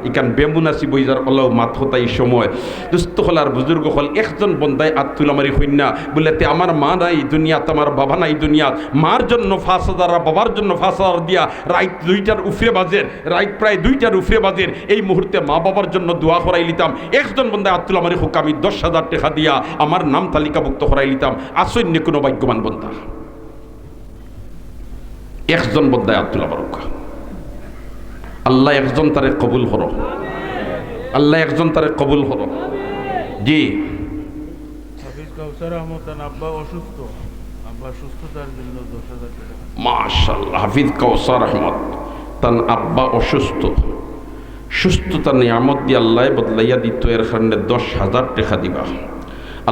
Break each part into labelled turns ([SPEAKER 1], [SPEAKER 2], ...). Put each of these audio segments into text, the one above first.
[SPEAKER 1] ইকান বেমুনাসি বইজার অলও মাত হতাই সময় দুস্থ হল আর বুজুর্গ হল একজন বন্দায় আত্মুল আমারি হইনা বলে তে আমার মা নাই দুনিয়াত আমার বাবা নাই দুনিয়াত মার জন্য 5,000 আর বাবার জন্য 5,000 দিয়া রাইট 2টার উফরে বাজের রাইট প্রায় 2টার উফরে বাজের এই মুহূর্তে মা বাবার জন্য দোয়া করাই লিতাম একজন বন্দায় আত্মুল আমারি হোক আমি 10,000 টাকা দিয়া আমার নাম তালিকাভুক্ত করাই লিতাম আসন্য কোনো ভাগ্যবান বন্দা একজন বন্দায় আত্মুল আমার আল্লাহ একজন তারে কবুল করো আল্লাহ একজন তারে কবুল করো জি
[SPEAKER 2] হাফিজ কাউসার আহমদ তার আব্বা অসুস্থ আব্বা সুস্থতার জন্য 10,000 টাকা
[SPEAKER 1] মাশাআল্লাহ হাফিজ কাউসার আহমদ তার আব্বা অসুস্থ সুস্থতা নিয়ামত দিয়ে আল্লাহ বদলাইয়া দিত এর কারণে 10,000 টাকা দিবা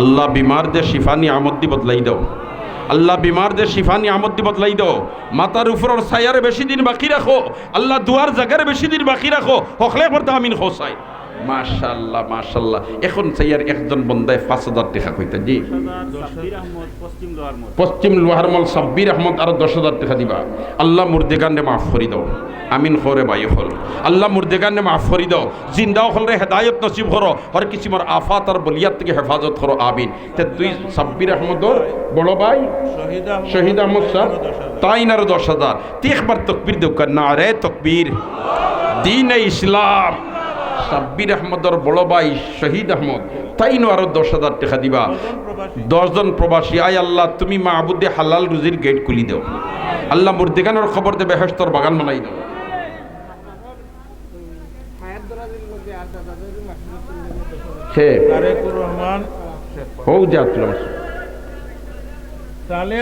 [SPEAKER 1] আল্লাহ বিমার দে শিফা নিয়ামত দি বদলাই দাও আল্লাহ বিমার দে শিফা নিয়ামত দি বদলাই দাও মাতার উপর ছায়ারে বেশি দিন বাকি রাখো আল্লাহ দুয়ার জায়গারে বেশি দিন বাকি রাখো হকলে পড়তে আমিন হোসাই মাশাআল্লাহ মাশাআল্লাহ এখন ছায়ার একজন বন্দায় 5,000 টাকা কইতা জি পশ্চিম লোহার মল সাব্বির আহমদ আর 10,000 টাকা দিবা আল্লাহ মুর্দেগানে মাফ করি দাও আমিন খরে বাই হল আল্লাহ মুর্দেগানে মাফ করি দাও জিন্দাও হল রে হেদায়েত নসিব করো হর কিসিমর আফাত আর বলিয়াত থেকে হেফাজত করো আমিন তে তুই সাব্বির আহমদর বড় ভাই শহীদ আহমদ সাহেব তাই না 10,000 তে একবার তাকবীর দেও না রে তাকবীর দ্বীন ইসলাম সাব্বির আহমদর বড় ভাই শহীদ আহমদ তাই নো আরো 10,000 টাকা দিবা 10 জন প্রবাসী আয় আল্লাহ তুমি মাহবুদে হালাল রুজির গেট খুলি দাও আল্লাহ মুর্দেগানের খবর দে বেহেশতর বাগান বানাই দাও হে
[SPEAKER 2] তারেকুর রহমান
[SPEAKER 1] হও যাতলাম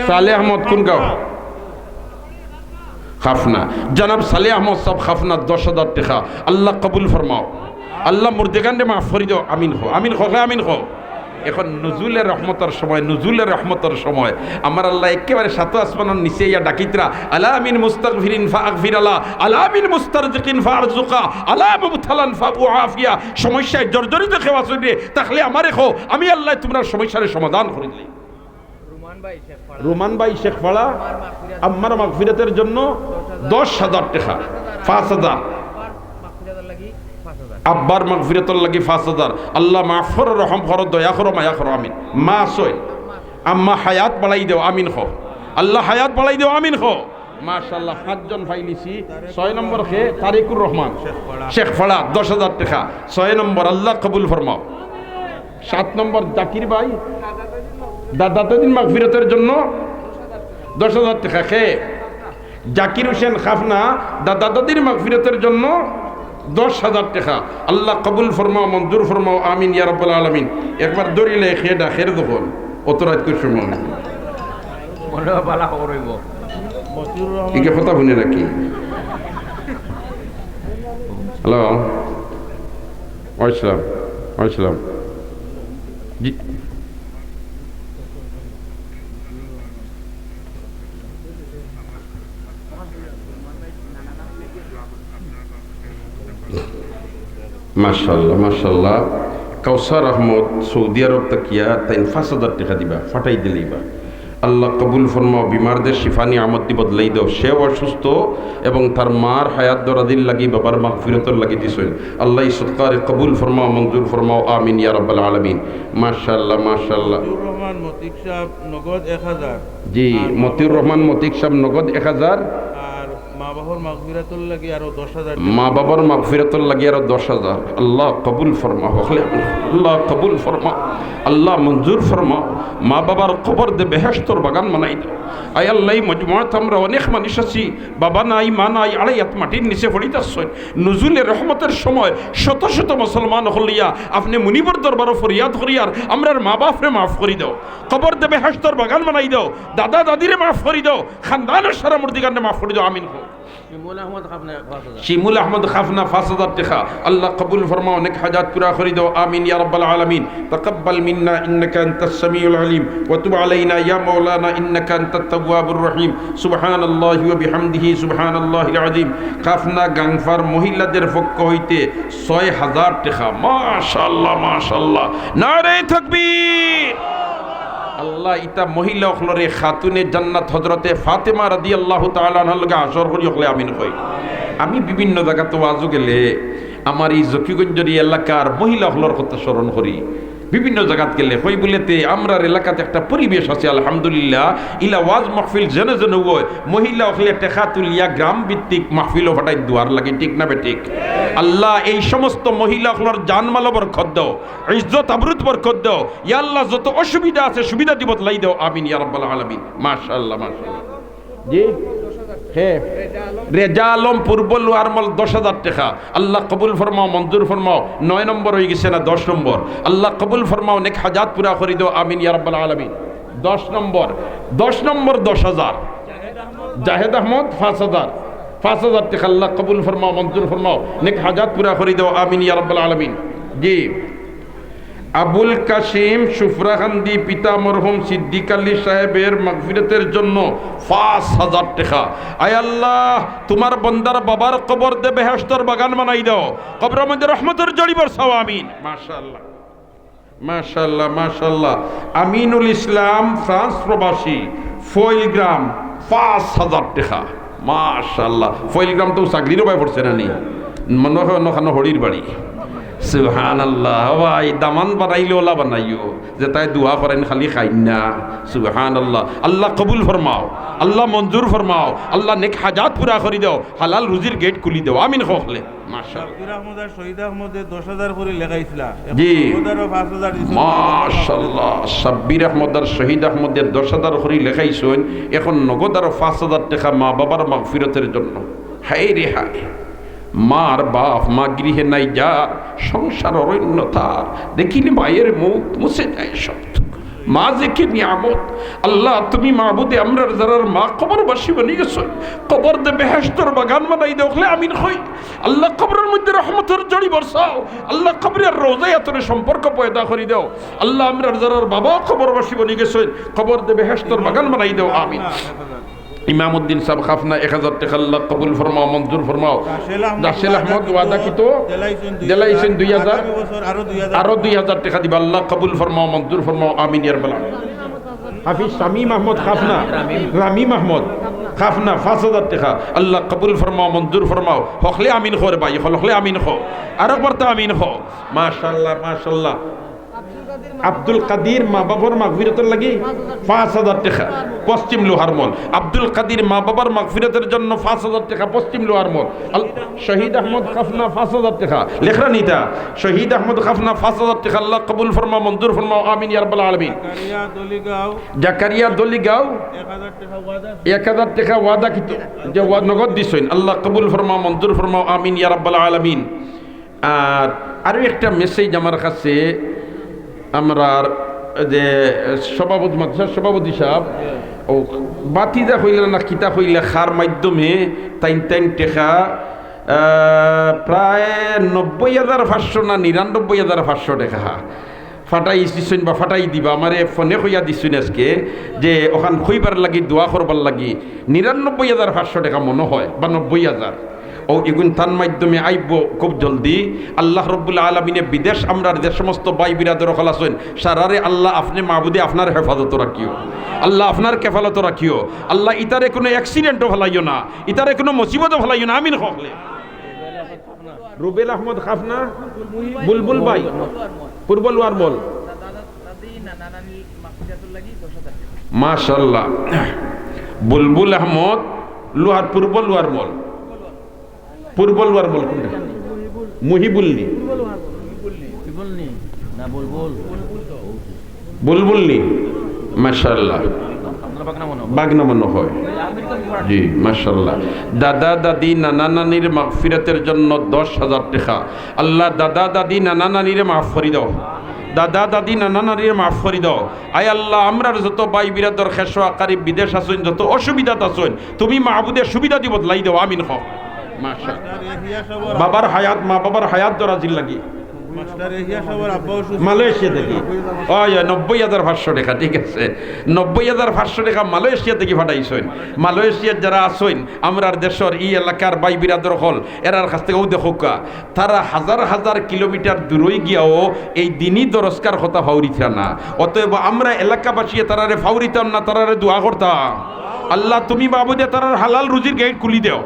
[SPEAKER 1] সালেহ আহমদ কোন গাঁও খাফনা জনাব সালেহ আহমদ সব খাফনা 10,000 টাকা আল্লাহ কবুল ফরমাও আল্লাহ মুর্দেগানে মাফ করি দাও আমিন হো আমিন হো এখন নুজুলের রহমতের সময় আমার আল্লাহ একেবারে সাত আসমানের নিচে ইয়া ডাকিতরা আলা মিন মুস্তাগফিরিন ফাগফির আলা আলা মিন মুস্তারজিকিন ফারজুকা আলা মুবতালান ফাউআফিয়া সমস্যায় জর্জরিত খেওয়া চলে তাহলে আমারে খো আমি আল্লাহ তোমরা সমস্যার সমাধান করে দিই রুমান ভাই শেখ ফাড়া আমার মাগফিরাতের জন্য 10,000 টাকা 5,000 আব্বার মাগফিরাতুল লাগি 5,000 আল্লাহ মাফ করো রহম করো দয়া করো মায়া করো আমিন মা সই আম্মা হায়াত বাড়াই দেও আমিন খো আল্লাহ হায়াত বাড়াই দেও আমিন খো মাশাআল্লাহ 5 জন ফাইলিছি 6 নম্বর খে তারিকুর রহমান শেখ ফাড়া 10,000 টাকা 6 নম্বর আল্লাহ কবুল ফরমাও 7 নম্বর জাকির ভাই দাদাদিন মাগফিরাতের জন্য 10,000 টাকা খে জাকির হোসেন খাফনা দাদাদির মাগফিরাতের জন্য 10,000 টাকা আল্লাহ কবুল ফরমাও মঞ্জুর ফরমাও আমিন ইয়া রাব্বাল আলামিন একবার দরিলে খেডা খের দখন অত রাত কই সময়
[SPEAKER 3] মনে বালা খবর হইব
[SPEAKER 2] মতিউর রহমান
[SPEAKER 1] ইকে কথা শুনে নাকি হ্যালো ওয়াইসলাম জি মাশাআল্লাহ কাউসার আহমদ সৌদি আরব তাকিয়া তাই 5,000 টাকা দিবা ফাটাই দিলেইবা আল্লাহ কবুল ফরমাও বিমারদের শিফানি আমদ দি বদলাই দাও সেও অসুস্থ এবং তার মার হায়াত দরাদিল লাগি বাবার মাগফিরাতর লাগি দিছেন আল্লাহ সৎকারে কবুল ফরমাও মঞ্জুর ফরমাও আমিন ইয়া রাব্বাল আলামিন মাশাআল্লাহ
[SPEAKER 2] মতিউর রহমান মতিক সাহেব নগদ 1,000
[SPEAKER 1] জি মতিউর রহমান মতিক সাহেব নগদ 1,000
[SPEAKER 2] আর মা বাবার মাগফিরাতুল লাগি আরো 10,000
[SPEAKER 1] মা বাবার মাগফিরাতুল লাগি আরো 10,000 আল্লাহ কবুল ফরমাও আল্লাহ কবুল ফরমাও আল্লাহ মঞ্জুর ফরমাও মা বাবার কবর দে বেহেশতর বাগান বানাই দাও আয় আল্লাহ মজমুআত আমরা অনেক মানুষ আছি বাবা নাই মা নাই আড়াইয়াত মাটির নিচে পড়িতেছেন নুজুলের রহমতের সময় শত শত মুসলমান হলিয়া আপনি মুনিবর দরবার ফরিয়াদ করিয়ার আমরার মা বাপরে মাফ করি দাও কবর দে বেহেশতর বাগান বানাই দাও দাদা দাদিরে মাফ করি দাও খানদানের সারা মুর্দিগানে মাফ করি দাও আমিন শিমুল আহমদ খাফনা 5,000 টাকা আল্লাহ কবুল ফরমাও অনেক হাজাত পুরা করে দাও আমিন ইয়া রাব্বাল আলামিন তাকাব্বাল মিন্না ইন্নাকা আনতাস সামিউল আলিম ওয়া তুব আলাইনা ইয়া মাওলানা ইন্নাকা আনতাত তাওয়াবুর রহিম সুবহানাল্লাহি ওয়া বিহামদিহি সুবহানাল্লাহিল আযীম খাফনা গাংফার মহিলাদের পক্ষ হইতে 6,000 টাকা মাশাআল্লাহ নারে তাকবীর আল্লাহ ইতা মহিলা হলরে খাতুনে জান্নাত হযরতে ফাতেমা রাদিয়াল্লাহু তাআলা আনহার লগে আসর করি হলে আমিন কই আমি বিভিন্ন জায়গা তো ওয়াজু গেলে আমার এই জকিগঞ্জের এলাকার মহিলা হলর কথা স্মরণ করি বিভিন্ন জায়গাত গেলে হই বলেতে আমরার এলাকাতে একটা পরিবেশ আছে আলহামদুলিল্লাহ ইলা ওয়াজ মাহফিল জেনে জেনে হয় মহিলা হলে টেকা তুলিয়া গ্রাম ভিত্তিক মাহফিলও ফাটাই দুয়ার লাগে ঠিক না বে ঠিক আল্লাহ এই সমস্ত মহিলা হলর জানমাল বরকত দাও ইজ্জত আবরুত বরকত দাও ইয়া আল্লাহ যত অসুবিধা আছে সুবিধা দিবত লাই দাও আমিন ইয়া রাব্বাল আলামিন মাশাআল্লাহ মাশাআল্লাহ জি হ্যাঁ রেজা আলম পূর্ব লোয়ারমল 10,000 টাকা আল্লাহ কবুল ফরমাও মঞ্জুর ফরমাও 9 নম্বর হয়ে গেছে না 10 নম্বর আল্লাহ কবুল ফরমাও নেক হাজাত পুরা করে দাও আমিন ইয়া রাব্বাল আলামিন 10 নম্বর 10,000 জাহেদ আহমদ 5,000 টাকা আল্লাহ কবুল ফরমাও মঞ্জুর ফরমাও নেক হাজাত পুরা করে দাও আমিন ইয়া রাব্বাল আলামিন জি আবুল কাসিম সুফরাকান্দি পিতা মরহুম সিদ্দিক আলী সাহেবের মাগফিরাতের জন্য 5,000 টাকা আয় আল্লাহ তোমার বান্দার বাবার কবর দে বেহেশতের বাগান বানাই দাও কবরের মধ্যে রহমতের জড়ি বরসাও আমিন মাশাআল্লাহ মাশাআল্লাহ মাশাআল্লাহ আমিনুল ইসলাম ফ্রান্স প্রবাসী ফয়েলগ্রাম 5,000 টাকা মাশাআল্লাহ ফয়েলগ্রাম তো চাকরিরও পাই পড়ছে না নি মনে হয় নখানো হরির বাড়ি সুবহানাল্লাহ ভাই দামান বানাইলে ওলা বানাইও যে তাই দোয়া করেন খালি খাই না সুবহানাল্লাহ আল্লাহ কবুল ফরমাও আল্লাহ মঞ্জুর ফরমাও আল্লাহ নেক হাজাত পুরা করে দাও হালাল রুজির গেট খুলি দাও আমিন খোখলে মাশাআল্লাহ
[SPEAKER 2] আহমদ আর শহীদ আহমদে 10,000 করে লেখাইছিলা
[SPEAKER 1] জি
[SPEAKER 2] 5,000 দিছো
[SPEAKER 1] মাশাআল্লাহ সাব্বির আহমদ আর শহীদ আহমদের 10,000 করে লেখাইছেন এখন নগদ আর 5,000 টাকা মা বাবার মাগফিরাতের জন্য হায় রে হায় মার বাপ মা গৃহে নাই যা সংসার অরণ্যতার দেখিলে মায়ের মুখ মুছে যায় শব্দ মা যে কি নিয়ামত আল্লাহ তুমি মাহবুদে আমরার যারার মা কবরবাসী বনি গেছ কবর দে বেহেশতের বাগান বানাই দেখলে আমিন হই আল্লাহ কবরের মধ্যে রহমতের জড়ি বর্ষাও আল্লাহ কবরের রোজায় এতরে সম্পর্ক পয়দা করে দাও আল্লাহ আমরার যারার বাবা কবরবাসী বনি গেছেন কবর দে বেহেশতের বাগান বানাই দাও আমিন ইমামউদ্দিন সাহেব খাফনা 1000 টাকা আল্লাহ কবুল ফরমাও মঞ্জুর ফরমাও রাসেল আহমদ ওয়াদা কিতো দিলাইছেন 2000 আরো 2000 টাকা দিবা আল্লাহ কবুল ফরমাও মঞ্জুর ফরমাও আমিন ইয়া রাব্বাল আলামিন হাফিজ শামীম আহমদ খাফনা রামিম আহমদ খাফনা 5,000 টাকা আল্লাহ কবুল ফরমাও মঞ্জুর ফরমাও হখলে আমিন খোর ভাই হখলে আমিন খো আরো বর্তা আমিন খো মাশাআল্লাহ মাশাআল্লাহ আব্দুল কাদির মা বাবার মাগফিরাতের লাগি 5,000 টাকা পশ্চিম লোহারমল আব্দুল কাদির মা বাবার মাগফিরাতের জন্য 5,000 টাকা পশ্চিম লোহারমল শহীদ আহমদ খাফনা 5,000 টাকা লেখরা নিতা শহীদ আহমদ খাফনা 5,000 টাকা আল্লাহ কবুল ফরমাও মঞ্জুর ফরমাও আমিন ইয়া রাব্বাল আলামিন জাকারিয়া দলিগাঁও 1,000 টাকা ওয়াদা কিত যে নগদ দিছেন আল্লাহ কবুল ফরমাও মঞ্জুর ফরমাও আমিন ইয়া রাব্বাল আলামিন আর আরো একটা মেসেজ আমার কাছে আমরা যে সভাপতি মাদ্রাসার সভাপতি সাহেব ও বাতিজা হইলে না কিতা হইলে খার মাধ্যমে তাইন টাকা প্রায় 90,500 না 99,500 টাকা ফাটাই দিছেন বা ফাটাই দিবা আমারে ফোনে কইয়া দিছেন আজকে যে ওখান খইবার লাগি দোয়া করবার লাগি 99,500 টাকা মনে হয় বা 90,000 ও এগুন তার মাধ্যমে আইব খুব জলদি আল্লাহ রব্বুল আলমিনে বিদেশ আমরা যে সমস্ত বাই বিরাদের হল আছেন সারারে আল্লাহ আপনি মাহবুদে আপনার হেফাজত রাখিও আল্লাহ আপনার কেফালত রাখিও আল্লাহ ইতারে কোনো অ্যাক্সিডেন্টও ফেলাইও না ইতারে কোনো মুসিবতও ফেলাইও না আমিন হকলে রুবেল আহমদ খাফনা বুলবুল ভাই পূর্ব লোয়ারমল মাশাআল্লাহ বুলবুল আহমদ লোহার পূর্ব লোয়ারমল পূর্ব লোয়ারমল কোনটা মুহিবুল্লি বুলবুল্লি মাশাআল্লাহ বাগনা মনে হয় জি মাশাআল্লাহ দাদা দাদি নানা নানির মাগফিরাতের জন্য 10,000 টাকা আল্লাহ দাদা দাদি নানা নানির মাফ করে দাও দাদা দাদি নানা নানির মাফ করে দাও আয় আল্লাহ আমরার যত বাই বিরাদর খেসো আকারি বিদেশ আসুন যত অসুবিধাত আসুন তুমি মাহবুদের সুবিধা দিব লাই দাও আমিন হ মাশাআল্লাহ বাবার হায়াত মা বাবার হায়াত দরাজিল লাগি মালয়েশিয়া থেকে 90,500 টাকা ঠিক আছে 90,500 টাকা মালয়েশিয়া থেকে ফাটাইছেন মালয়েশিয়ার যারা আসেন আমরার দেশের এই এলাকার বাই বিরাদর হল এরার কাছ থেকেও দেখোকা তারা হাজার হাজার কিলোমিটার দূরই গিয়াও এই দিনই দরস্কার কথা ফাউরিতা না অতএব আমরা এলাকাবাসী তারারে ফাউরিতাম না তারারে দোয়া করতাম আল্লাহ তুমি বাবুদে তারার হালাল রুজির গেট খুলি দেও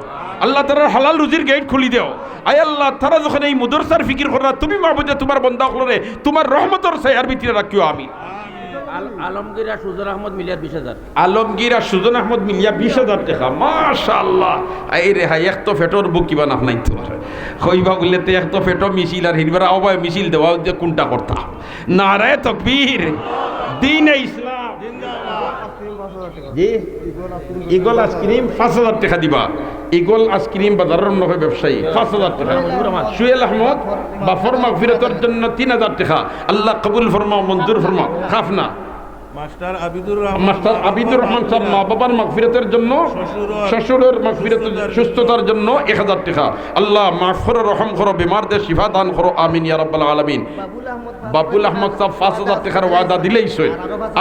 [SPEAKER 1] আল্লাহ তারা হালাল রুজির গেট খুলি দেও। আয় আল্লাহ তারা যখন এই মুদরসার ফিকির করা তুমি মাহবুদে তোমার বন্দা হলরে তোমার রহমতর ছায়ার ভিতরে রাখিও। আমি
[SPEAKER 3] আলমগীর আর সুজন আহমদ মিলিয়ার 20,000।
[SPEAKER 1] আলমগীর আর সুজন আহমদ মিলিয়া 20,000 টাকা। মাশাআল্লাহ। এই রে হাই এক তো ফেটর বুক কিবা না নাই তো কইবা বললে তো এক তো ফেটো মিছিল আর হিরবার অবয় মিছিল দেওয়া যে কোনটা করতা। নারায়ে তাকবীর। দ্বীনে ইসলাম জি। ইগল আইসক্রিম 5,000 টাকা দিবা। ইগল আইসক্রিম বাজারের নয় ব্যবসায়ী 5,000 টাকা। সুহেল আহমদ বাফর মাগফিরাতের জন্য 3,000 টাকা। আল্লাহ কবুল ফরমাও, মঞ্জুর ফরমাও। খাফনা
[SPEAKER 2] মাস্টার
[SPEAKER 1] মাস্টার আবিদুর রহমান সাহেব মা বাবার মাগফিরাতের জন্য, শ্বশুরের মাগফিরাতের সুস্থতার জন্য 1,000 টাকা। আল্লাহ মাফ করো, রহম করো, বিমারদের শিফা দান করো। আমিন ইয়া রাব্বাল আলামিন। বাবুল আহমদ সাহেব 5,000 টাকার ওয়াদা দিলেই সই,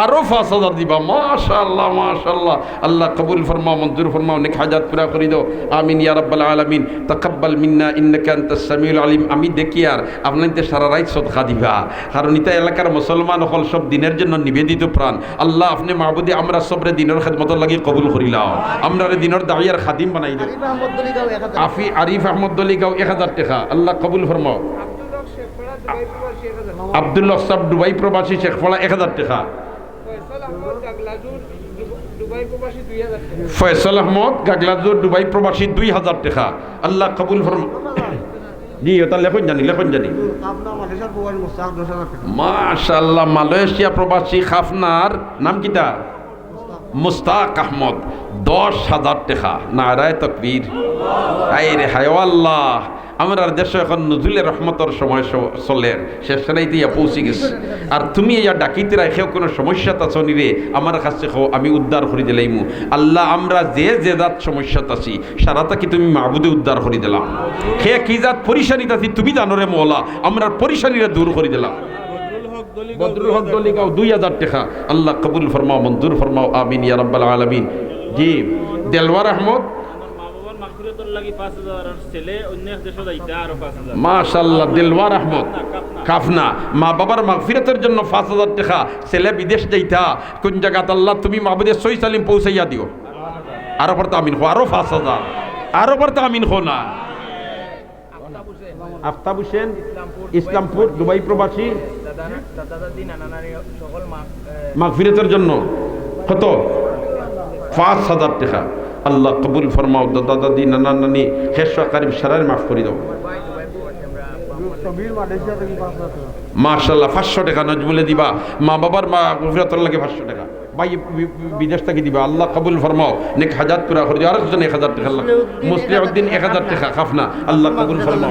[SPEAKER 1] আরো 5,000 দিবা। মাশাআল্লাহ মাশাআল্লাহ। আল্লাহ কবুল ফরমাও, মঞ্জুর ফরমাও, নেক হাজাত পুরা করে দাও। আমিন ইয়া রাব্বাল আলামিন। তাকাব্বাল মিন্না ইন্নাকা আনতাস সামিউল আলিম। আমি দেখি আর আপনাদের সারা রাত সদকা দিবা, কারণ এটা এলাকার মুসলমান হল সব দিনের জন্য নিবেদিত প্রাণ। আল্লাহ আপনি মাহবুদে আমরা সবরে দিনের খেদমতর লাগি কবুল করিলাও। আমরা দিনের দাওয়ার খাদিম বানাই দাও। আরিফ আহমদ দলিগাঁও 1,000 টাকা। আল্লাহ কবুল ফরমাও। আব্দুল্লাহ সাহেব দুবাই প্রবাসী শেখপাড়া 1,000 টাকা। ফয়সাল আহমদ গাগলাজুর দুবাই প্রবাসী 2,000 টাকা। আল্লাহ কবুল ফরমাও। জি ওটা লেখন জানি মাশাআল্লাহ। মালয়েশিয়া প্রবাসী খাফনার নাম কিটা? মুস্তাক আহমদ 10,000 টাকা। নারায়ে তাকবীর। আয় রে হায় আল্লাহ। আমরা দেশে এখন নজরুলের রহমতের সময় চলে শেষ রাইতে পৌঁছে গেছে। আর তুমি ইয়া ডাকিতে রাখেও কোনো সমস্যা আছো নি রে আমার কাছে খাও, আমি উদ্ধার করে দিলাইমু। আল্লাহ আমরা যে যে জাত সমস্যাত আছি সারাটা কি তুমি মাহবুদে উদ্ধার করে দিলাম। সে কি জাত পরিশানিত আছি তুমি জানো রে মওলা, আমরা পরিশানিরা দূর করে দিলাম। বদরুল হক দলিগাঁও 2,000 টাকা। আল্লাহ কবুল ফরমাও, মঞ্জুর ফরমাও। আমিন ইয়া রাব্বাল আলামিন। জি দেলওয়ার আহমদ মাশাআল্লাহ। দিলওয়ার আহমদ কাফনা মা বাবার মাগফিরাতের জন্য 5,000 টাকা। ছেলে বিদেশ যাইতা কোন জায়গাত আল্লাহ তুমি মাহবুদে সই সালিম পৌঁছাইয়া দিও। আরো পর আমিন হো, আরো 5,000। আরো পর আমিন হো না। আফতাব হোসেন ইসলামপুর দুবাই প্রবাসী মাগফিরাতের জন্য কত? 5,000 টাকা। আল্লাহ কবুল ফরমাও। দাদা দাদি নানা নানি হেসা কারিম সারার মাফ করে দাও। মাশাআল্লাহ 500 টাকা নজমুলে দিবা। মা বাবার মাগফিরাতের লাগে 500 টাকা। ভাই বিদেশ থেকে দিবা। আল্লাহ কবুল ফরমাও, নেক হাজাত পুরা করে দিও। আরেকজন 1,000 টাকা। আল্লাহ মুসলিউদ্দিন 1,000 টাকা খাফনা। আল্লাহ কবুল ফরমাও।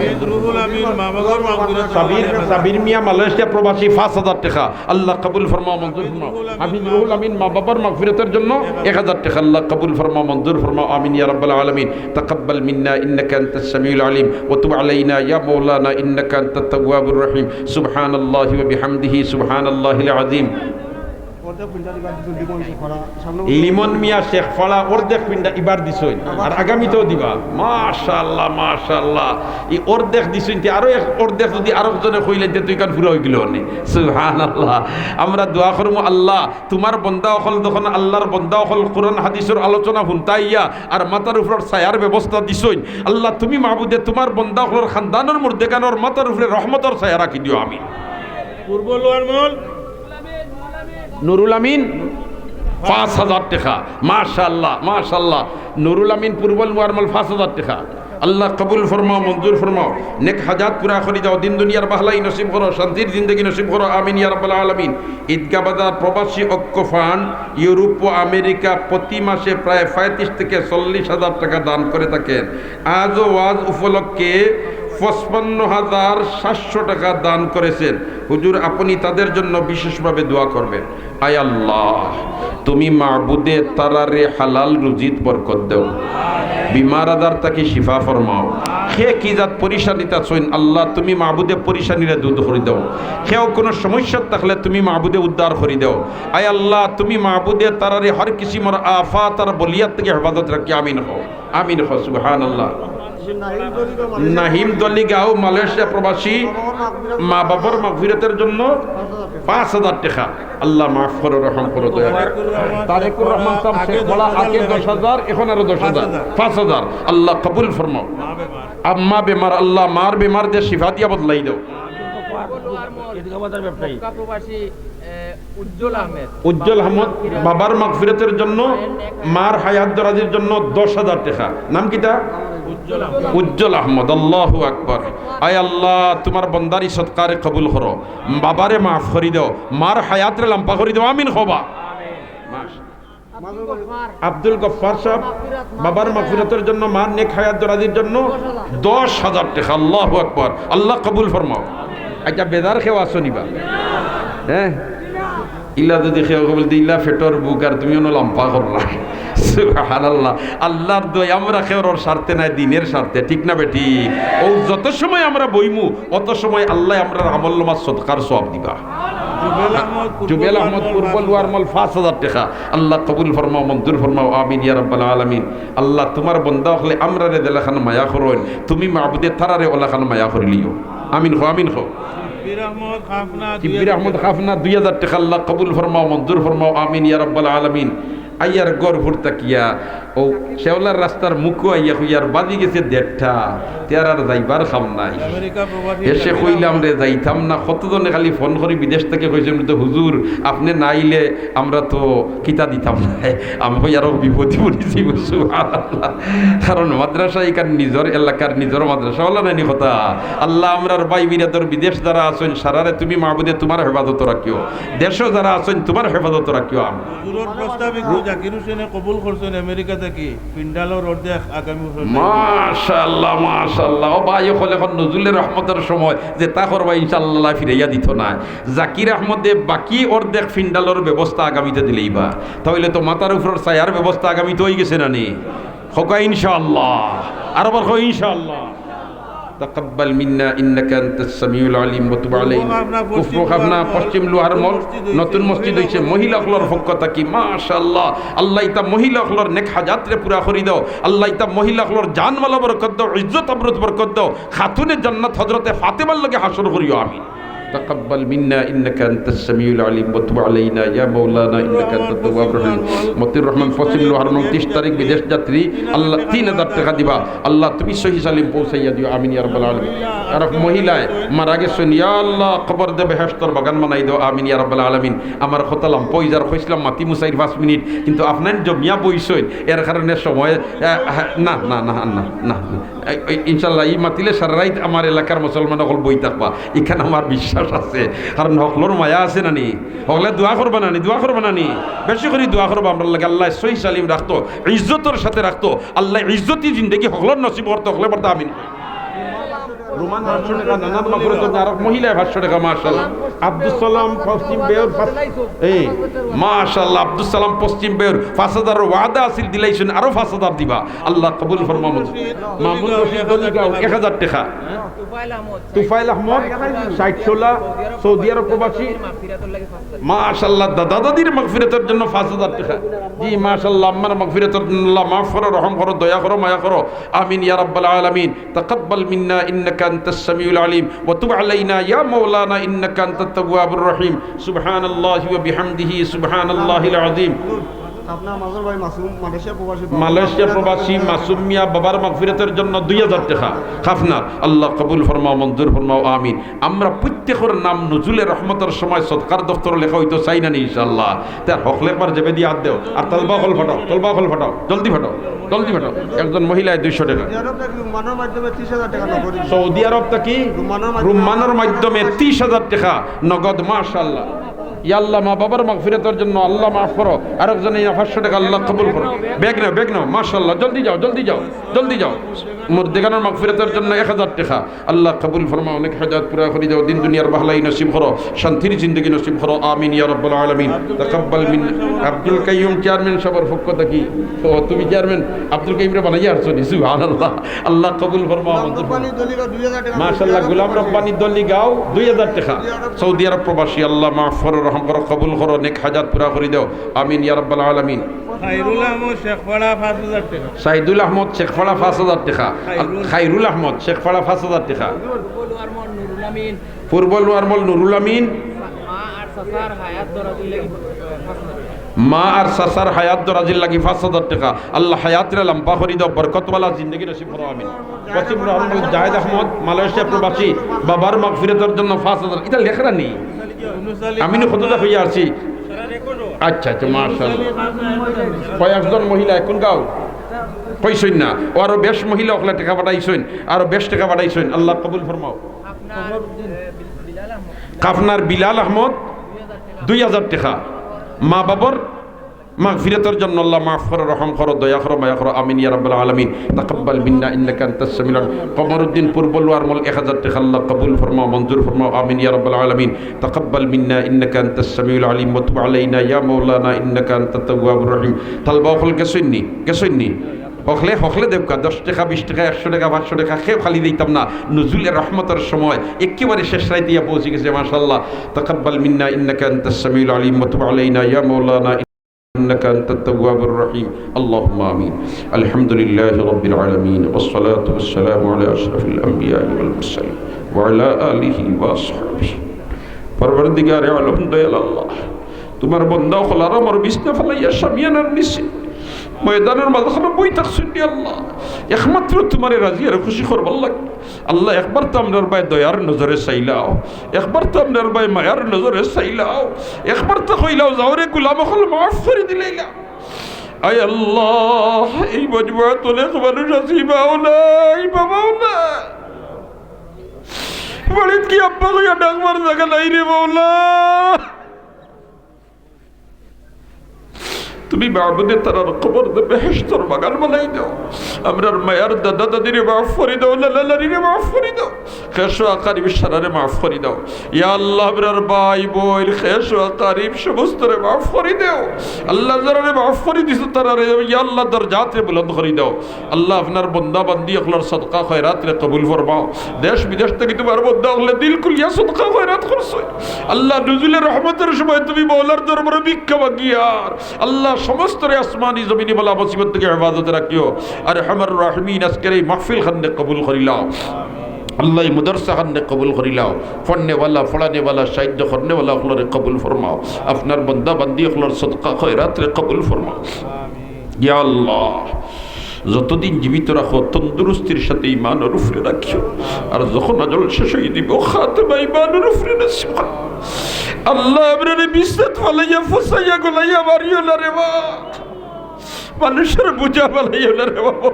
[SPEAKER 1] সাবির মিয়া মালয়েশিয়া প্রবাসী 5,000 টাকা। আল্লাহ কবুল ফরমাও, মঞ্জুর ফরমাও। হাফিজুল আমিন মা বাবার মাগফিরাতের জন্য 1,000 টাকা। আল্লাহ কবুল ফরমাও, মঞ্জুর ফরমাও। আমিন ইয়া রাব্বাল আলামিন। তাকাব্বাল মিন্না ইন্নাকা আনতাস সামিউল আলিম ওয়া তুব আলাইনা ইয়া মাওলানা ইন্নাকা আনতাত তাওয়াবুর রহিম। সুবহানাল্লাহি ওয়া বিহামদিহি সুবহানাল্লাহিল আযীম। লিমন মিয়া শেখ ফলা অর্ধেক পিন্ডা এবার দিছই আর আগামীতেও দিবা। মাশাআল্লাহ মাশাআল্লাহ। এই অর্ধেক দিছই আরো এক অর্ধেক যদি আরেকজনে কইলেন তুই কান পুরো হয়ে গেল নে। সুবহানাল্লাহ। আমরা দোয়া করবো আল্লাহ তোমার বন্দা হল যখন আল্লাহর বন্দা হল কোরআন হাদিসের আলোচনা শুনতাইয়া আর মাথার উপর ছায়ার ব্যবস্থা দিছই আল্লাহ তুমি মাহবুদে তোমার বন্দা হলর খানদানের মধ্যে কানোর মাথার উপরে রহমতের ছায়া রাখি দিও। আমি
[SPEAKER 2] পূর্ব লোয়ার মল
[SPEAKER 1] নুরুল আমিন 5,000 টাকা। মাশাআল্লাহ মাশাআল্লাহ। নুরুল আমিন পূর্বল মুয়ারমাল 5,000 টাকা। আল্লাহ কবুল ফরমাও, মঞ্জুর ফরমাও, নেক হাজাত পুরা করে দাও। দিন দুনিয়ার বাহলাই নসিব করো, শান্তির জিন্দগি নসিব করো। আমিন ইয়া রাব্বাল আলামিন। ঈদগাহ বাজার প্রবাসী ঐক্য ফান্ড ইউরোপ ও আমেরিকা প্রতি মাসে প্রায় 35 থেকে 40,000 টাকা দান করে থাকেন। আজও ওয়াজ উপলক্ষে 55,700 টাকা দান করেছেন। হুজুর আপনি তাদের জন্য বিশেষভাবে দোয়া করবেন। আয় আল্লাহ তুমি মাহবুদে তারারে হালাল রুজিত বরকত দেও, বিমার আদার তাকে শিফা ফরমাও। সে কি জাত পরিশানিতা ছইন আল্লাহ তুমি মাহবুদে পরিশানিরে দূর করে দাও। সেও কোনো সমস্যা থাকলে তুমি মাহবুদে উদ্ধার করে দাও। আয় আল্লাহ তুমি মাহবুদে তারারে হর কিসিমর আফাত আর বলিয়াত থেকে হেফাজত রাখি। আমিন হো, আমিন হো। সুবহানাল্লাহ। নাহিম দলিগাঁও মালয়েশিয়া প্রবাসী মা বাবার মাগফিরাতের জন্য 5,000 টাকা। আল্লাহ মাফ করো, রহম করো, দয়া করো। তারেকুর রহমান সাহেব শেখ বলা আগে 10,000, এখন আরো 10,000, 5,000। আল্লাহ কবুল ফরমাও। আম্মা বেমার, আল্লাহ মার বেমার দিয়ে শিফা দিয়া বদলাই দাও।
[SPEAKER 3] ব্যবসায়ী
[SPEAKER 4] প্রবাসী উজ্জ্বল আহমেদ,
[SPEAKER 1] উজ্জ্বল আহমদ বাবার মাগফিরাতের জন্য, মার হায়াত দরাজির জন্য 10,000 টাকা। নাম কিটা? উজ্জ্বল আহমদ। আল্লাহু আকবার। আয় আল্লাহ, তোমার বন্দারি সৎকারে কবুল করো, বাবারে মাফ করি দাও, মার হায়াতরে লম্বা করি দাও। আমিন খোবা। আব্দুল গফফার সাহেব বাবার মাগফিরাতের জন্য, মার নেক হায়াত দরাজির জন্য 10,000 টাকা। আল্লাহু আকবার। আল্লাহ কবুল ফরমাও। আচ্ছা, বেদার খেওয়া শুনিবা, হ্যাঁ ইলা যদি খেয়ে বলতে ইলা ফেটর বুক আর তুমি অন্য লম্পা করলা। সুবহানাল্লাহ। আল্লাহর দই আমরা খেওয়ার স্বার্থে নাই, দিনের স্বার্থে, ঠিক না বেটি? ও যত সময় আমরা বইমু অত সময় আল্লাহ আমরা আমল নামাজ সদকার সওয়াব দিবা। জুবেল আহমদ পূর্বল ওয়ারমল 5,000 টাকা। আল্লাহ কবুল ফরমাও, মঞ্জুর ফরমাও। আমিন ইয়া রাব্বাল আলামিন। আল্লাহ তোমার বান্দা হলে আমরা রে দেলাখান মায়া করুন, তুমি মাবুদে তারারে ওলাখান মায়া করিলিও। আমিন খো, আমিন খো। কিবির আহমদ খাফনা 2,000 টাকা। আল্লাহ কবুল ফরমাও, মঞ্জুর ফরমাও। আমিন ইয়া রাব্বাল আলামিন। আইয়ার গড় ভুরতা কিয়া ও শেওলার রাস্তার মুখো আইয়া হইয়ার বাজি গেছে 1.5টা, তেয়ার আর যাইবার খাম নাই। এসে কইলাম রে যাইতাম না। কতজনে খালি ফোন করি বিদেশ থেকে কইছেন তো হুজুর আপনি না আইলে আমরা তো কিতা দিতাম না। আমি কই আরো বিপদে পড়েছি। সুবহানাল্লাহ। কারণ মাদ্রাসা এখান নিজের এলাকার নিজের মাদ্রাসা হলো না নি কথা। আল্লাহ আমরার ভাই বিরাদর বিদেশ যারা আছেন সারারে তুমি মাহবুদে তোমার হেফাজত রাখিও, দেশও যারা আছেন তোমার হেফাজত রাখিও।
[SPEAKER 2] জাকির হোসেনে কবুল করছেন আমেরিকা থেকে, পিন্ডালোর অর্ধেক আগামী বছর।
[SPEAKER 1] মাশাআল্লাহ, মাশাআল্লাহ। ও ভাই হল এখন নজরুলের রহমতের সময় যে তা করবা ইনশাআল্লাহ ফিরাইয়া দিত না। জাকির আহমদে বাকি অর্ধেক ফিন্ডালোর ব্যবস্থা আগামীতে দিলেই বা, তাহলে তো মাথার উপর ছায়ার ব্যবস্থা আগামীতে হয়ে গেছে না নি? হোকা ইনশাআল্লাহ, আর আবার হয় ইনশাআল্লাহ। তাকাব্বাল মিন্না ইন্নাকা আনতাস সামিউল আলিম ওয়া তুব আলাইনা। কুফর খাবনা পশ্চিম লোহার মল নতুন মসজিদ হইছে মহিলা হলর পক্ষ থাকি। মাশাআল্লাহ। আল্লাহ ইতা মহিলা হলর নেক হাজাতরে পুরা করি দাও। আল্লাহ ইতা মহিলা হলর জানমাল বরকত দাও, ইজ্জত আবরত বরকত দাও। খাতুনে জান্নাত হযরতে ফাতেমার লগে হাসর করিও। আমিন। تقبل منا إنك أنت السميع العليم وتب علينا يا مولانا إنك أنت التواب الرحيم। মতিউর রহমান পশ্চিম লোহার মল 30 তারিখ বিদেশ যাত্রী। আল্লাহ 3,000 টাকা দিবা। আল্লাহ তুমি সহি সালিম পৌঁছাইয়া দিও। আমিন ইয়া রাব্বাল আলামিন। আর মহিলায় মারা গেছেন, ইয়া আল্লাহ কবর দে বেহেশতর বাগান বানাই দাও। আমিন ইয়া রাব্বাল আলামিন। আমার খতালাম পয়জার কইছিলাম মাতি মুসাইর 5 মিনিট, কিন্তু আপনার জমিয়া বইছেন এর কারণে সময় না না না না না ইনশাআল্লাহ এই মাতিলে সারা রাত আমার এলাকার মুসলমান সকল বই থাকবা, এখানে আমার বিশ্বাস আছে। কারণ হকলোর মায়া আছে না নি? হকলে দোয়া করবা না নি? দোয়া করবা না নি? বেশি করে দোয়া করবা আমরা লাগে। আল্লাহ সহি সালিম রাখতো, ইজ্জতের সাথে রাখতো। আল্লাহ ইজ্জতি জিন্দগি হকলোর নসিব করতো। হকলে পড়তো। আমিন। রোমান 500 টাকা, নানান মাগফিরাতের জন্য আর মহিলায় 500 টাকা। মাশাআল্লাহ। আব্দুল সালাম পশ্চিম বেয়র এই মাশাআল্লাহ। আব্দুল সালাম পশ্চিম বেয়র 5,000 ওয়াদা আছিল, দিলাইছেন আরো 5,000 দিবা। আল্লাহ কবুল ফরমাও। মামুন রশিদ দলিগাঁও 1,000 টাকা। তুফাইল আহমদ 60 সৌদি আরব প্রবাসী। মাশাআল্লাহ। দাদা দাদির মাগফিরাতের জন্য 5,000 টাকা। জি মাশাআল্লাহ। আমার মাগফিরাতের জন্য আল্লাহ মাফ করো, রহম করো, দয়া করো, মায়া করো। আমিন ইয়া রাব্বাল আলামিন। তাকাব্বাল মিন্না ইন্নাকা আনতাস সামিউল আলিম ওয়া তুব আলাইনা ইয়া মাওলানা ইন্নাকা আনতাত তাওয়াবুর রহিম। সুবহানাল্লাহি ওয়া বিহামদিহি সুবহানাল্লাহিল আযীম।
[SPEAKER 5] আপনার মাজর ভাই মাসুম
[SPEAKER 1] মালয়েশিয়া প্রবাসী মাসুম মিয়া বাবার মাগফিরাতের জন্য 2,000 টাকা। খাফনার আল্লাহ কবুল ফরমাও, মঞ্জুর ফরমাও। আমিন। আমরা প্রত্যেকের নাম নজুলের রহমতের সময় সদকার দফতর লেখা হইতো চাই না নি ইনশাআল্লাহ। তার হক লেখবার যাবে দিয়ে হাত দেও। আর তলবা হল ফাটাও, তলবা হল ফাটাও, জলদি ফাটাও, জলদি ফাটাও। একজন মহিলায় 200 টাকা। সৌদি আরব থেকে রুমানের মাধ্যমে 30,000 টাকা নগদ। মাশাআল্লাহ। ইয়াল্লাহ মা বাবার মাগফিরাতের জন্য আল্লাহ মাফ করো। আরেকজনে 500 টাকা আল্লাহ কবুল করো। বেগ নাও, বেগ নাও। মাশাআল্লাহ। জলদি যাও, জলদি যাও, জলদি যাও। মুর্দেগানের মাগফিরাতের জন্য 1,000 টাকা। আল্লাহ কবুল ফরমাও, অনেক হাজাত পুরা করে দাও। দিন দুনিয়ার ভালাই নসিব করো, শান্তির জিন্দেগি নসিব করো। আমিন ইয়া রাব্বাল আলামিন। তাকাব্বাল মিন আব্দুল কাইয়ুম চেয়ারম্যান সবার পক্ষ থেকে। তো তুমি চেয়ারম্যান আব্দুল কাইয়ুমরে বানাইয়া আসছো নি? সুবহানাল্লাহ। আল্লাহ কবুল ফরমাও। মাশাআল্লাহ। গোলাম রব্বানী দলিগাঁও 2,000 টাকা। সৌদি আরব প্রবাসী। আল্লাহ মাফ করো, রহম করো কবুল করো নেক হাজাত পুরা করে দাও আমিন ইয়া রাব্বাল আলামিন
[SPEAKER 2] খাইরুল আহমদ শেখপাড়া 5000 টাকা
[SPEAKER 1] সাইদুল আহমদ শেখপাড়া 5000 টাকা খাইরুল আহমদ শেখপাড়া 5000 টাকা
[SPEAKER 4] বলুয়ার মন নুরুল আমিন
[SPEAKER 1] পূর্ব নোয়ারমল নুরুল আমিন
[SPEAKER 4] মা আর সাসার হায়াত দরাজি লাগি
[SPEAKER 1] মা আর সাসার হায়াত দরাজির লাগি 5000 টাকা আল্লাহ হায়াতরে লম্বা করে দাও বরকতওয়ালা জিন্দেগি নসিব করো আমিন পশ্চিম রহমান জায়েদ আহমদ মালয়েশিয়া প্রবাসী বাবার মাগফিরাতের জন্য 5000 এটা লেখরা নেই আমি কতটা হইয়া আছি আচ্ছা আচ্ছা মাশাআল্লাহ কয়েকজন মহিলা এখন গাও কইসইন না ও আরো বেশ মহিলা ওগুলা টাকা পাঠাইছেন আরো বেশ টাকা পাঠাইছেন আল্লাহ কবুল ফরমাও
[SPEAKER 4] আপনার বিলাল আহমদ
[SPEAKER 1] কাফনার বিলাল আহমদ 2000 টাকা মা বাবার মাগফিরাতের জন্য আল্লাহ মাফ করো রহম করো দয়া করো মায়া করো আমিন ইয়া রাব্বাল আলামিন তাকাব্বাল মিন্না ইন্নাকা আনতাস সামিউল আলিম কমরউদ্দিন পূর্বলওয়ার মল 1000 টাকা আল্লাহ কবুল ফরমাও মঞ্জুর ফরমাও আমিন ইয়া রাব্বাল আলামিন তাকাব্বাল মিন্না ইন্নাকা আনতাস সামিউল আলিম ওয়া তুব আলাইনা ইয়া মাওলানা ইন্নাকা আনতাত তাওয়াবুর রহিম তালবা হল গেছইনি হকলে দেবকা 10 টাকা 20 টাকা 100 টাকা 500 টাকা খেয়ে খালি দিতাম না নুজুলের রহমতের সময় একেবারে শেষ রাইতে পৌঁছে গেছে মাশাআল্লাহ তাকাব্বাল মিন্না ইন্নাকা আনতাস সামিউল আলিম ওয়া তুব আলাইনা ইয়া মাওলানা إنك أنت التواب الرحيم اللهم آمين الحمد لله رب العالمين والصلاة والسلام على أشرف الأنبياء والمرسلين وعلى آله وأصحابه পরবর্তীকার আলম দয়াল আল্লাহ তোমার বন্দা খোলার আমার বিছনা ফলাইয়া শামিয়ানার নিচে ময়দানের মাঝখানে বই থাকছেন আল্লাহ একমাত্র তোমার রাজি আর খুশি করবার লাগে আল্লাহ একবার তো আপনার ভাই দয়ার নজরে চাইলাও একবার তো আপনার ভাই মায়ার নজরে চাইলাও একবার তো কইলাও যাওরে গুলাম হল মাফ করে দিলাইলা আয় আল্লাহ এই মজমুয়াত অনেক মানুষ আছি বাউলাই বাবাউলা বাড়িত কি আব্বা কইয়া ডাকবার জায়গা নাই রে বাউলা তুমি মাহবুদে তারার কবর দে বেহেশতর বাগান বানাই দাও আমরার মায়ার দাদা দাদিরে মাফ করে দাও লালারিরে মাফ করে দাও খেশ আকারিব সারারে মাফ করে দাও ইয়া আল্লাহ আমরার ভাই বোন খেশ আকারিব সমস্তরে মাফ করে দাও আল্লাহ যারারে মাফ করে দিছো তারারে ইয়া আল্লাহ দরজাতে বুলন্দ করে দাও আল্লাহ আপনার বান্দা বান্দি আখলার সদকা খয়রাত রে কবুল ফরমাও দেশ বিদেশ থেকে তোমার বান্দা আখলা দিল কুলিয়া সদকা খয়রাত করছো আল্লাহ নজুলের রহমতের সময় তুমি মাওলার দরবারে ভিক্ষা মাগিয়ার আল্লাহ সমস্ত আসমানি জমিনি বলা মুসিবত থেকে হেফাজতে রাখিও আর রহমান রাহিমিন আজকের এই মাহফিল খান্নে কবুল করিলাও আল্লাহ মুদরসা খান্নে কবুল করিলাও ফন্নেওয়ালা ফড়ানেওয়ালা সাহায্য করনেওয়ালা হলরে কবুল ফরমাও আপনার বন্দা বান্দি হলর সদকা খয়রাত রে কবুল ফরমাও ইয়া আল্লাহ যতদিন জীবিত রাখো তন্দুরস্তির সাথে ইমানের উপরে রাখিও আর যখন আজল শেষ হয়ে দিব খাতেমা ইমানের উপরে নসিব করো আল্লাহ আপনারে বিশ্বত ফালাইয়া ফুসাইয়া গলাইয়া মারিও না রে বা মানুষের বুঝা ফালাইও না রে বাবা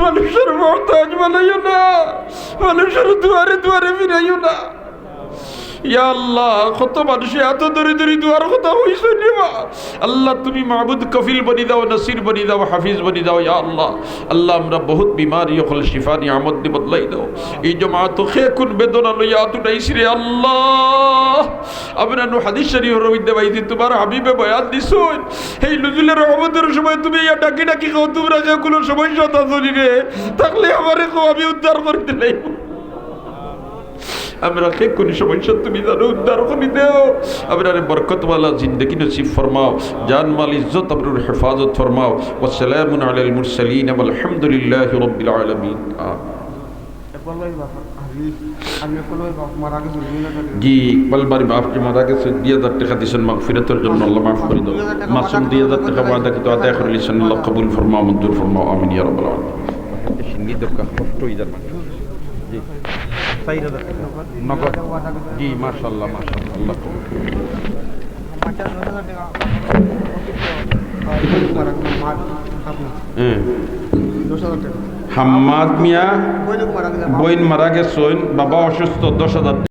[SPEAKER 1] মানুষের মহতাজ বানাইও না মানুষের দুয়ারে দুয়ারে ফিরাইও না ইয়া আল্লাহ কত মানুষে এত দরি দুয়ার কথা হইছে নিবা আল্লাহ তুমি মাহবুদ কফিল বনি দাও নসির বনি দাও হাফিজ বনি দাও ইয়া আল্লাহ আল্লাহ আমরা বহুত বিমারি হল শিফা নিয়ামত দি বদলাই দাও এই জমাত খে কোন বেদনা লইয়া তুটাইছি রে আল্লাহ আমরা নু হাদিস শরীফের মধ্যে বাইছি তোমার হাবিবে বয়ান দিছুন এই নজরুলের রহমতের সময় তুমি ইয়া ডাকি ডাকি কও তোমরা কে কোনো সমস্যা তাজনি রে থাকলে আমারে কো আমি উদ্ধার করে দিলাই আমরা কে কোন সমস্যা তুমি জানো উদ্ধার করে দেও আমরা বরকতওয়ালা জিন্দগি নসিব ফরমাও জান মাল ইজ্জত আবরুর হেফাজত ফরমাও ওয়া সালামুন আলাল মুরসালিন ওয়া আলহামদুলিল্লাহি রাব্বিল আলামিন জি ইকবাল বাড়ি বাপকে মারা গেছে 2000 টাকা দিয়েছেন মাগফিরাতের জন্য আল্লাহ মাফ করে দাও মাসুম 2000 টাকা ওয়াদা কিন্তু আদায় করে লিছেন আল্লাহ কবুল ফরমাও মঞ্জুর ফরমাও আমিন ইয়া রাব্বাল আলামিন সিন্নি দরকার কষ্ট হই যাবে জি 4000 টাকা নগদ জি মাশাআল্লাহ মাশাআল্লাহ হাম্মাদ মিয়া বইন মারা গেছেন বাবা অসুস্থ 10,000